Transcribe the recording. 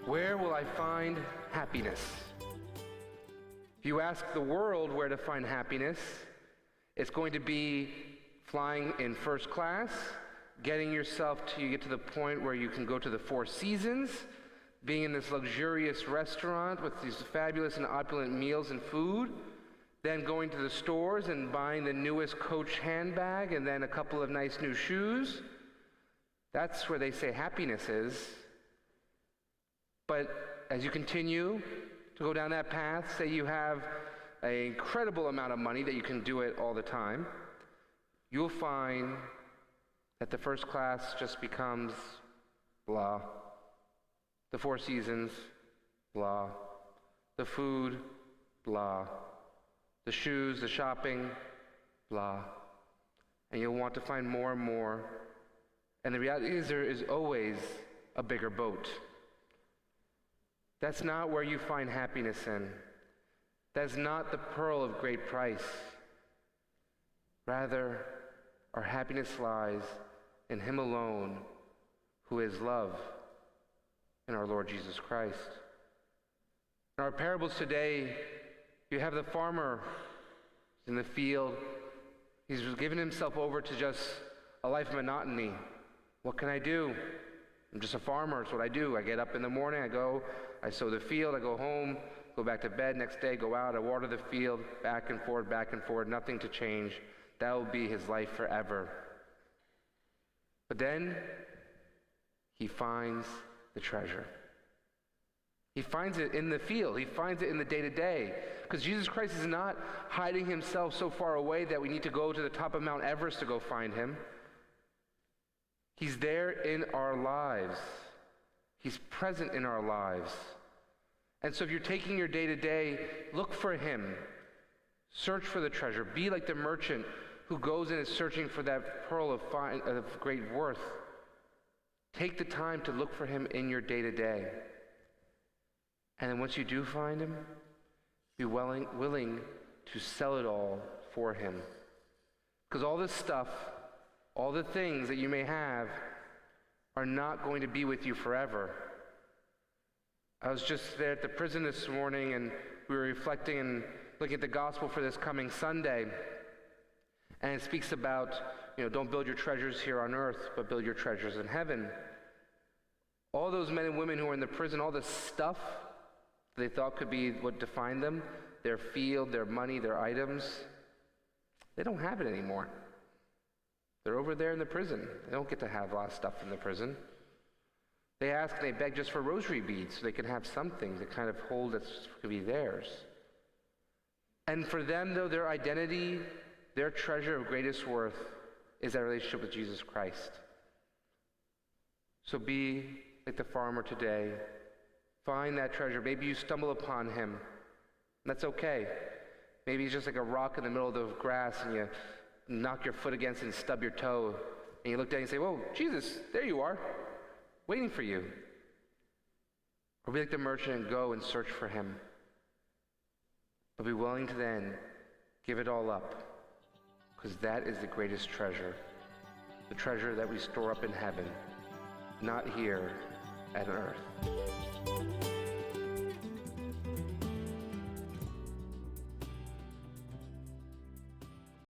Where will I find happiness? If you ask the world where to find happiness, it's going to be flying in first class, getting yourself to you get to the point where you can go to the Four Seasons, being in this luxurious restaurant with these fabulous and opulent meals and food, then going to the stores and buying the newest Coach handbag and then a couple of nice new shoes. That's where they say happiness is. But as you continue to go down that path, say you have an incredible amount of money that you can do it all the time, you'll find that the first class just becomes blah. The Four Seasons, blah. The food, blah. The shoes, the shopping, blah. And you'll want to find more and more. And the reality is there is always a bigger boat. That's not where you find happiness in. That's not the pearl of great price. Rather, our happiness lies in Him alone, who is love, in our Lord Jesus Christ. In our parables today, you have the farmer in the field. He's given himself over to just a life of monotony. What can I do? I'm just a farmer. It's what I do. I get up in the morning, I go, I sow the field, I go home, go back to bed, next day, go out, I water the field, back and forth, nothing to change. That will be his life forever. But then he finds the treasure. He finds it in the field. He finds it in the day-to-day. Because Jesus Christ is not hiding himself so far away that we need to go to the top of Mount Everest to go find him. He's there in our lives. He's present in our lives. And so if you're taking your day-to-day, look for him. Search for the treasure. Be like the merchant who goes and is searching for that pearl of great worth. Take the time to look for him in your day-to-day. And then once you do find him, be willing to sell it all for him. Because all this stuff, all the things that you may have, are not going to be with you forever. I was just there at the prison this morning, and we were reflecting and looking at the gospel for this coming Sunday. And it speaks about, don't build your treasures here on earth, but build your treasures in heaven. All those men and women who are in the prison, all the stuff they thought could be what defined them, their field, their money, their items, they don't have it anymore. They're over there in the prison. They don't get to have a lot of stuff in the prison. They ask and they beg just for rosary beads so they can have something to kind of hold that could be theirs. And for them, though, their identity, their treasure of greatest worth is that relationship with Jesus Christ. So be like the farmer today. Find that treasure. Maybe you stumble upon him. That's okay. Maybe he's just like a rock in the middle of the grass and you knock your foot against it and stub your toe. And you look down and say, whoa, Jesus, there you are, waiting for you. Or be like the merchant and go and search for him. But be willing to then give it all up. Because that is the greatest treasure. The treasure that we store up in heaven, not here at earth.